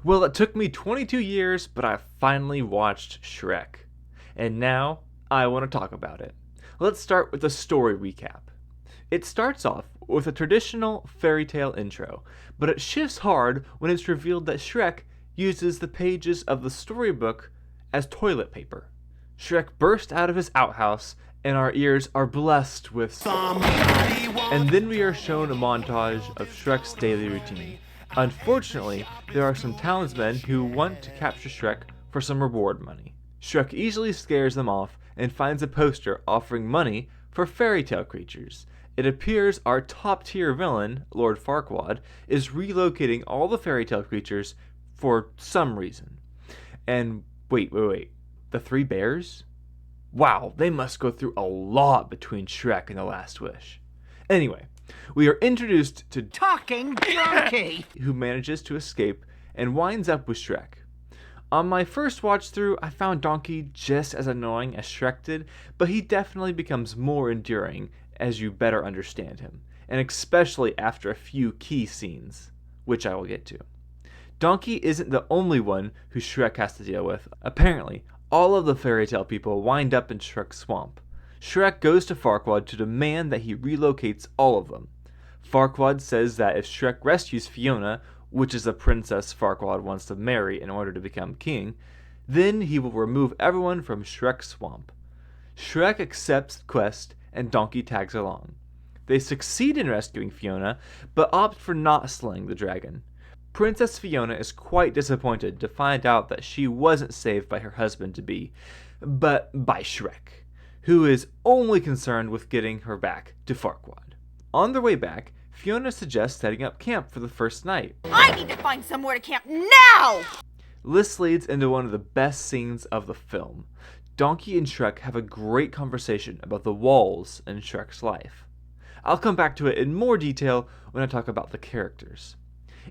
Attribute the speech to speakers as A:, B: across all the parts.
A: Well, it took me 22 years, but I finally watched Shrek. And now, I want to talk about it. Let's start with a story recap. It starts off with a traditional fairy tale intro, but it shifts hard when it's revealed that Shrek uses the pages of the storybook as toilet paper. Shrek bursts out of his outhouse, and our ears are blessed with. And then we are shown a montage of Shrek's daily routine. Unfortunately, there are some townsmen who want to capture Shrek for some reward money. Shrek easily scares them off and finds a poster offering money for fairy tale creatures. It appears our top tier villain, Lord Farquaad, is relocating all the fairy tale creatures for some reason. And wait. The three bears? Wow, they must go through a lot between Shrek and the Last Wish. Anyway, we are introduced to
B: Talking Donkey,
A: who manages to escape and winds up with Shrek. On my first watch through, I found Donkey just as annoying as Shrek did, but he definitely becomes more enduring as you better understand him, and especially after a few key scenes, which I will get to. Donkey isn't the only one who Shrek has to deal with. Apparently, all of the fairy tale people wind up in Shrek's swamp. Shrek goes to Farquaad to demand that he relocates all of them. Farquaad says that if Shrek rescues Fiona, which is the princess Farquaad wants to marry in order to become king, then he will remove everyone from Shrek's swamp. Shrek accepts the quest and Donkey tags along. They succeed in rescuing Fiona, but opt for not slaying the dragon. Princess Fiona is quite disappointed to find out that she wasn't saved by her husband-to-be, but by Shrek, who is only concerned with getting her back to Farquaad. On their way back, Fiona suggests setting up camp for the first night.
B: I need to find somewhere to camp now!
A: This leads into one of the best scenes of the film. Donkey and Shrek have a great conversation about the walls in Shrek's life. I'll come back to it in more detail when I talk about the characters.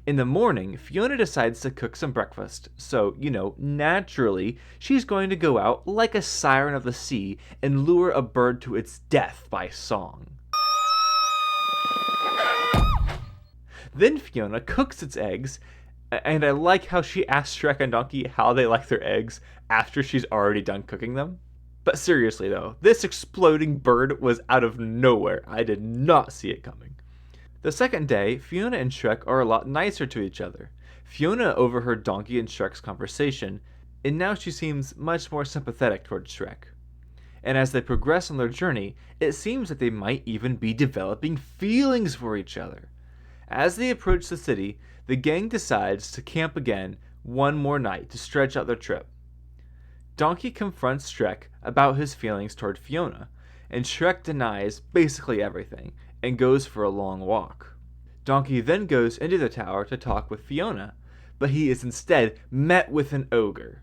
A: In the morning, Fiona decides to cook some breakfast, so, naturally, she's going to go out like a siren of the sea and lure a bird to its death by song. Then Fiona cooks its eggs, and I like how she asks Shrek and Donkey how they like their eggs after she's already done cooking them. But seriously though, this exploding bird was out of nowhere. I did not see it coming. The second day, Fiona and Shrek are a lot nicer to each other. Fiona overheard Donkey and Shrek's conversation, and now she seems much more sympathetic towards Shrek. And as they progress on their journey, it seems that they might even be developing feelings for each other. As they approach the city, the gang decides to camp again one more night to stretch out their trip. Donkey confronts Shrek about his feelings toward Fiona, and Shrek denies basically everything and goes for a long walk. Donkey then goes into the tower to talk with Fiona, but he is instead met with an ogre.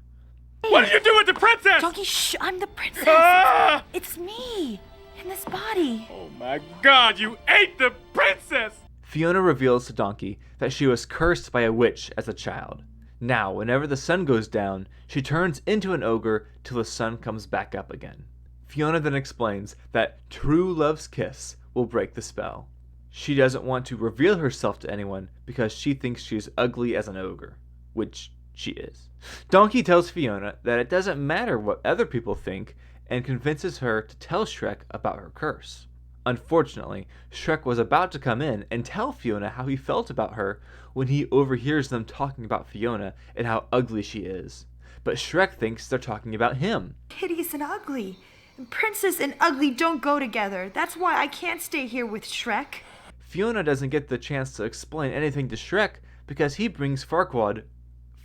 C: What did you do with the princess?
B: Donkey, shh, I'm the princess.
C: Ah!
B: It's me, in this body.
C: Oh my god, you ate the princess!
A: Fiona reveals to Donkey that she was cursed by a witch as a child. Now, whenever the sun goes down, she turns into an ogre till the sun comes back up again. Fiona then explains that true love's kiss will break the spell. She doesn't want to reveal herself to anyone because she thinks she is ugly as an ogre, which she is. Donkey tells Fiona that it doesn't matter what other people think and convinces her to tell Shrek about her curse. Unfortunately, Shrek was about to come in and tell Fiona how he felt about her when he overhears them talking about Fiona and how ugly she is. But Shrek thinks they're talking about him.
D: Hideous and ugly. And princess and ugly don't go together. That's why I can't stay here with Shrek.
A: Fiona doesn't get the chance to explain anything to Shrek because he brings Farquaad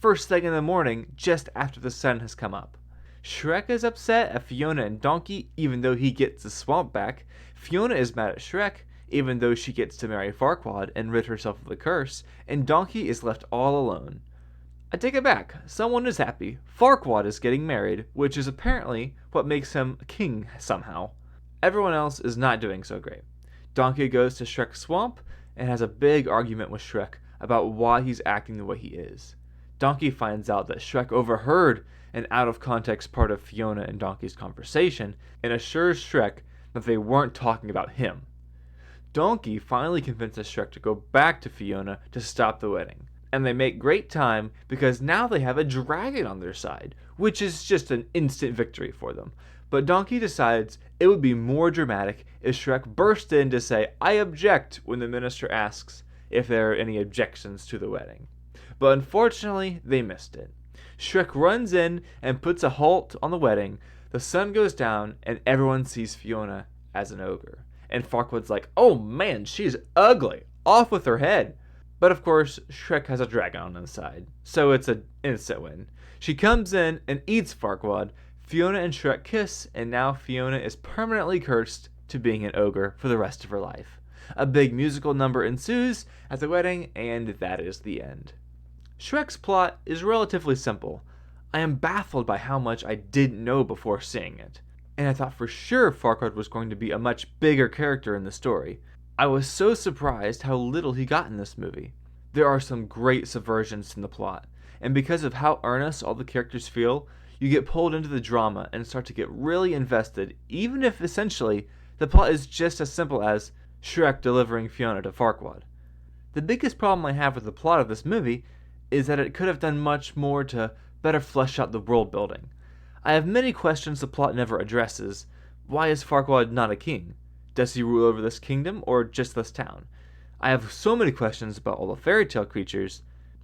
A: first thing in the morning just after the sun has come up. Shrek is upset at Fiona and Donkey even though he gets the swamp back. Fiona is mad at Shrek even though she gets to marry Farquaad and rid herself of the curse, and Donkey is left all alone. I take it back. Someone is happy. Farquaad is getting married, which is apparently what makes him a king somehow. Everyone else is not doing so great. Donkey goes to Shrek's swamp and has a big argument with Shrek about why he's acting the way he is. Donkey finds out that Shrek overheard an out-of-context part of Fiona and Donkey's conversation and assures Shrek that they weren't talking about him. Donkey finally convinces Shrek to go back to Fiona to stop the wedding. And they make great time because now they have a dragon on their side, which is just an instant victory for them. But Donkey decides it would be more dramatic if Shrek burst in to say, "I object," when the minister asks if there are any objections to the wedding. But unfortunately, they missed it. Shrek runs in and puts a halt on the wedding. The sun goes down and everyone sees Fiona as an ogre. And Farquaad's like, "Oh man, she's ugly. Off with her head." But of course, Shrek has a dragon on his side, so it's an instant win. She comes in and eats Farquaad. Fiona and Shrek kiss, and now Fiona is permanently cursed to being an ogre for the rest of her life. A big musical number ensues at the wedding, and that is the end. Shrek's plot is relatively simple. I am baffled by how much I didn't know before seeing it, and I thought for sure Farquaad was going to be a much bigger character in the story. I was so surprised how little he got in this movie. There are some great subversions in the plot, and because of how earnest all the characters feel, you get pulled into the drama and start to get really invested, even if essentially the plot is just as simple as Shrek delivering Fiona to Farquaad. The biggest problem I have with the plot of this movie is that it could have done much more to better flesh out the world building. I have many questions the plot never addresses. Why is Farquaad not a king? Does he rule over this kingdom or just this town? I have so many questions about all the fairy tale creatures.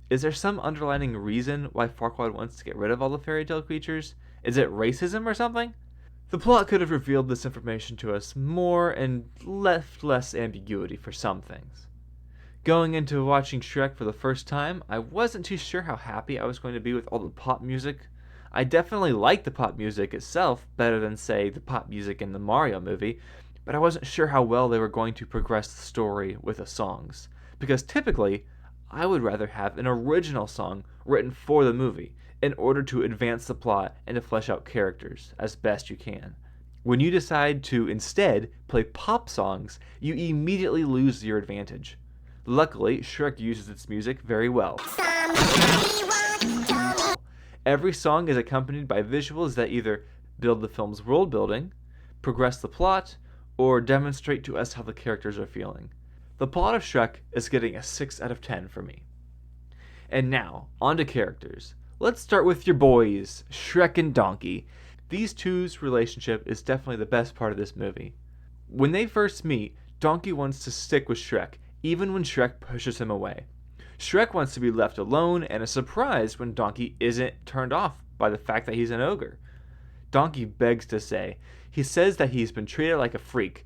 A: Is there some underlying reason why Farquaad wants to get rid of all the fairy tale creatures? Is it racism or something? The plot could have revealed this information to us more and left less ambiguity for some things. Going into watching Shrek for the first time, I wasn't too sure how happy I was going to be with all the pop music. I definitely liked the pop music itself better than, say, the pop music in the Mario movie, but I wasn't sure how well they were going to progress the story with the songs, because typically, I would rather have an original song written for the movie in order to advance the plot and to flesh out characters as best you can. When you decide to instead play pop songs, you immediately lose your advantage. Luckily, Shrek uses its music very well. Every song is accompanied by visuals that either build the film's world building, progress the plot, or demonstrate to us how the characters are feeling. The plot of Shrek is getting a 6 out of 10 for me. And now, on to characters. Let's start with your boys, Shrek and Donkey. These two's relationship is definitely the best part of this movie. When they first meet, Donkey wants to stick with Shrek, even when Shrek pushes him away. Shrek wants to be left alone and is surprised when Donkey isn't turned off by the fact that he's an ogre. Donkey begs to stay. He says that he's been treated like a freak,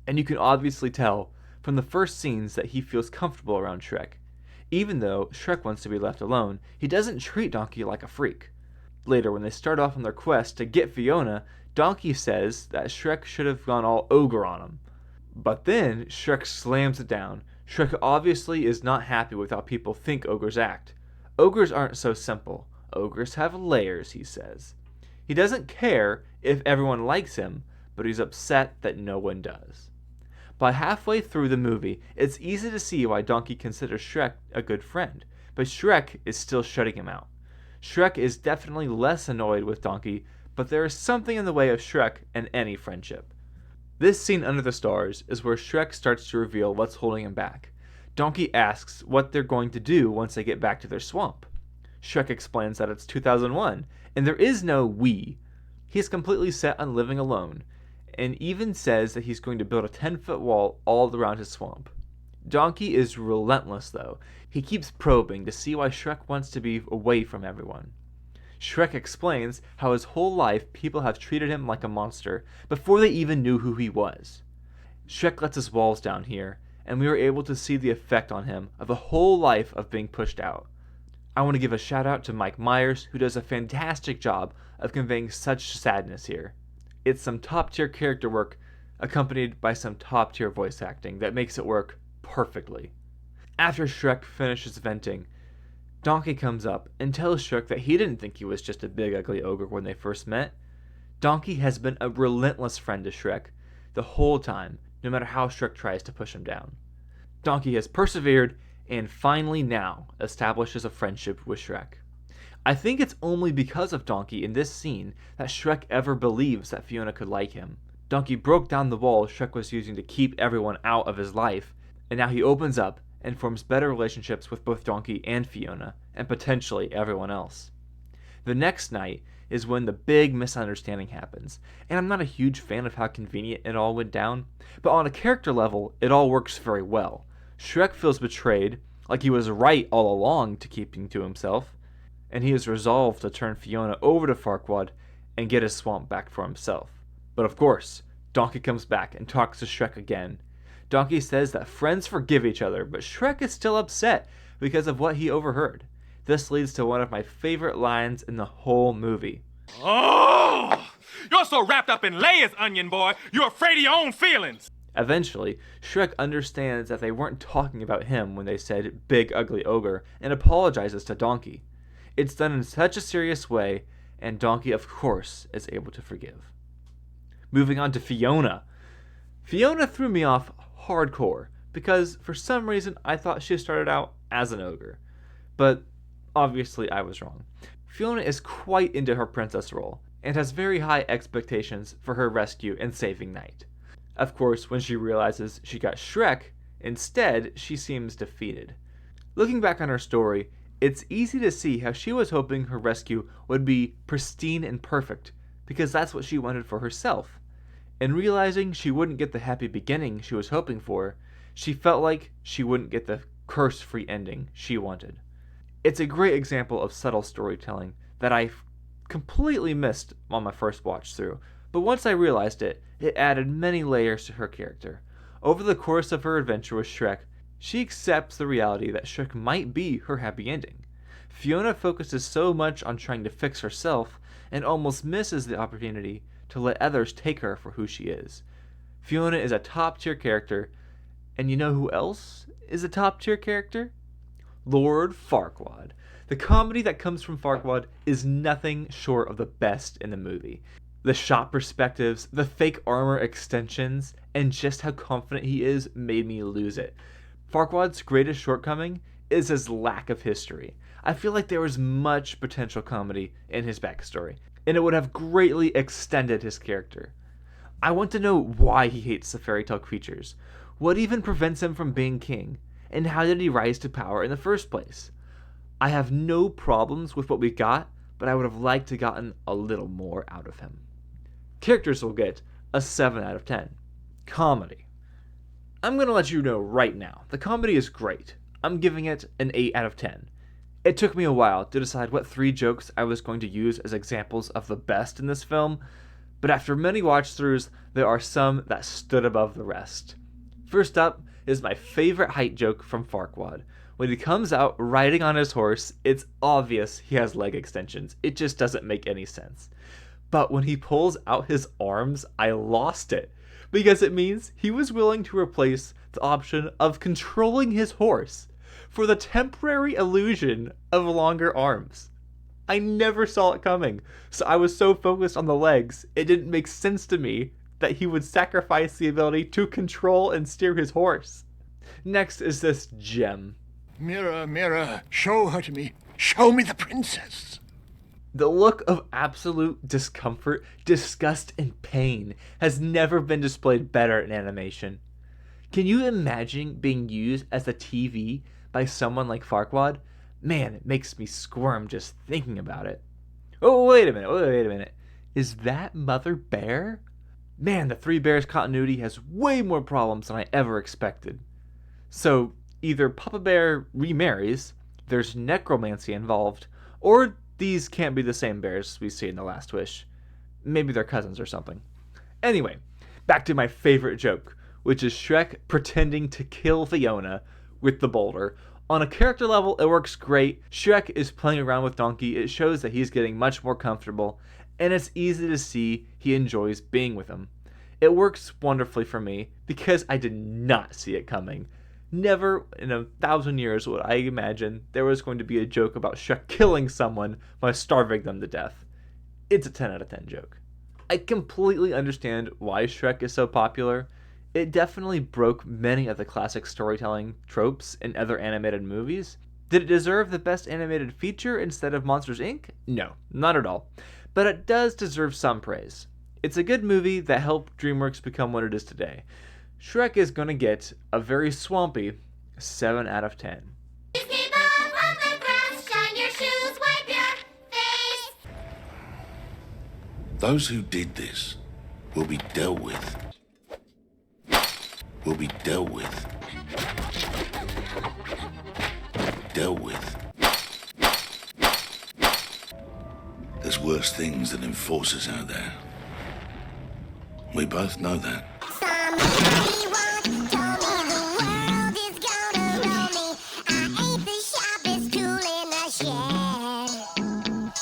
A: and you can obviously tell from the first scenes that he feels comfortable around Shrek. Even though Shrek wants to be left alone, he doesn't treat Donkey like a freak. Later, when they start off on their quest to get Fiona, Donkey says that Shrek should have gone all ogre on him. But then, Shrek slams it down. Shrek obviously is not happy with how people think ogres act. Ogres aren't so simple. Ogres have layers, he says. He doesn't care if everyone likes him, but he's upset that no one does. By halfway through the movie, it's easy to see why Donkey considers Shrek a good friend, but Shrek is still shutting him out. Shrek is definitely less annoyed with Donkey, but there is something in the way of Shrek and any friendship. This scene under the stars is where Shrek starts to reveal what's holding him back. Donkey asks what they're going to do once they get back to their swamp. Shrek explains that it's 2001, and there is no we. He's completely set on living alone, and even says that he's going to build a 10-foot wall all around his swamp. Donkey is relentless, though. He keeps probing to see why Shrek wants to be away from everyone. Shrek explains how his whole life people have treated him like a monster before they even knew who he was. Shrek lets his walls down here, and we are able to see the effect on him of a whole life of being pushed out. I want to give a shout out to Mike Myers, who does a fantastic job of conveying such sadness here. It's some top tier character work accompanied by some top tier voice acting that makes it work perfectly. After Shrek finishes venting, Donkey comes up and tells Shrek that he didn't think he was just a big ugly ogre when they first met. Donkey has been a relentless friend to Shrek the whole time, no matter how Shrek tries to push him down. Donkey has persevered and finally now establishes a friendship with Shrek. I think it's only because of Donkey in this scene that Shrek ever believes that Fiona could like him. Donkey broke down the wall Shrek was using to keep everyone out of his life, and now he opens up and forms better relationships with both Donkey and Fiona, and potentially everyone else. The next night is when the big misunderstanding happens, and I'm not a huge fan of how convenient it all went down, but on a character level, it all works very well. Shrek feels betrayed, like he was right all along to keeping to himself, and he is resolved to turn Fiona over to Farquaad and get his swamp back for himself. But of course, Donkey comes back and talks to Shrek again. Donkey says that friends forgive each other, but Shrek is still upset because of what he overheard. This leads to one of my favorite lines in the whole movie.
C: Oh! You're so wrapped up in layers, onion boy, you're afraid of your own feelings.
A: Eventually, Shrek understands that they weren't talking about him when they said big ugly ogre and apologizes to Donkey. It's done in such a serious way, and Donkey, of course, is able to forgive. Moving on to Fiona. Fiona threw me off hardcore because for some reason I thought she started out as an ogre. But obviously I was wrong. Fiona is quite into her princess role and has very high expectations for her rescue and saving Knight. Of course, when she realizes she got Shrek, instead she seems defeated. Looking back on her story, it's easy to see how she was hoping her rescue would be pristine and perfect, because that's what she wanted for herself. And realizing she wouldn't get the happy beginning she was hoping for, she felt like she wouldn't get the curse-free ending she wanted. It's a great example of subtle storytelling that I completely missed on my first watch through, but once I realized it, it added many layers to her character. Over the course of her adventure with Shrek, she accepts the reality that Shrek might be her happy ending. Fiona focuses so much on trying to fix herself and almost misses the opportunity to let others take her for who she is. Fiona is a top-tier character, and you know who else is a top-tier character? Lord Farquaad. The comedy that comes from Farquaad is nothing short of the best in the movie. The shot perspectives, the fake armor extensions, and just how confident he is made me lose it. Farquaad's greatest shortcoming is his lack of history. I feel like there was much potential comedy in his backstory, and it would have greatly extended his character. I want to know why he hates the fairy tale creatures. What even prevents him from being king? And how did he rise to power in the first place? I have no problems with what we got, but I would have liked to gotten a little more out of him. Characters will get a 7 out of 10. Comedy. I'm going to let you know right now, the comedy is great. I'm giving it an 8 out of 10. It took me a while to decide what 3 jokes I was going to use as examples of the best in this film, but after many watch-throughs, there are some that stood above the rest. First up is my favorite height joke from Farquaad. When he comes out riding on his horse, it's obvious he has leg extensions. It just doesn't make any sense. But when he pulls out his arms, I lost it, because it means he was willing to replace the option of controlling his horse for the temporary illusion of longer arms. I never saw it coming, so I was so focused on the legs, it didn't make sense to me that he would sacrifice the ability to control and steer his horse. Next is this gem.
E: Mirror, mirror, show her to me. Show me the princess.
A: The look of absolute discomfort, disgust, and pain has never been displayed better in animation. Can you imagine being used as a TV by someone like Farquaad? Man, it makes me squirm just thinking about it. Oh, wait a minute. Is that Mother Bear? Man, the Three Bears continuity has way more problems than I ever expected. So, either Papa Bear remarries, there's necromancy involved, or these can't be the same bears we see in The Last Wish. Maybe they're cousins or something. Anyway, back to my favorite joke, which is Shrek pretending to kill Fiona with the boulder. On a character level, it works great. Shrek is playing around with Donkey. It shows that he's getting much more comfortable, and it's easy to see he enjoys being with him. It works wonderfully for me because I did not see it coming. Never in 1,000 years would I imagine there was going to be a joke about Shrek killing someone by starving them to death. It's a 10 out of 10 joke. I completely understand why Shrek is so popular. It definitely broke many of the classic storytelling tropes in other animated movies. Did it deserve the best animated feature instead of Monsters, Inc.? No, not at all. But it does deserve some praise. It's a good movie that helped DreamWorks become what it is today. Shrek is going to get a very swampy 7 out of 10.
F: Escape off on the grass, shine your shoes, wipe your face.
G: Those who did this will be dealt with. Will be dealt with. Dealt with. There's worse things than enforcers out there. We both know that.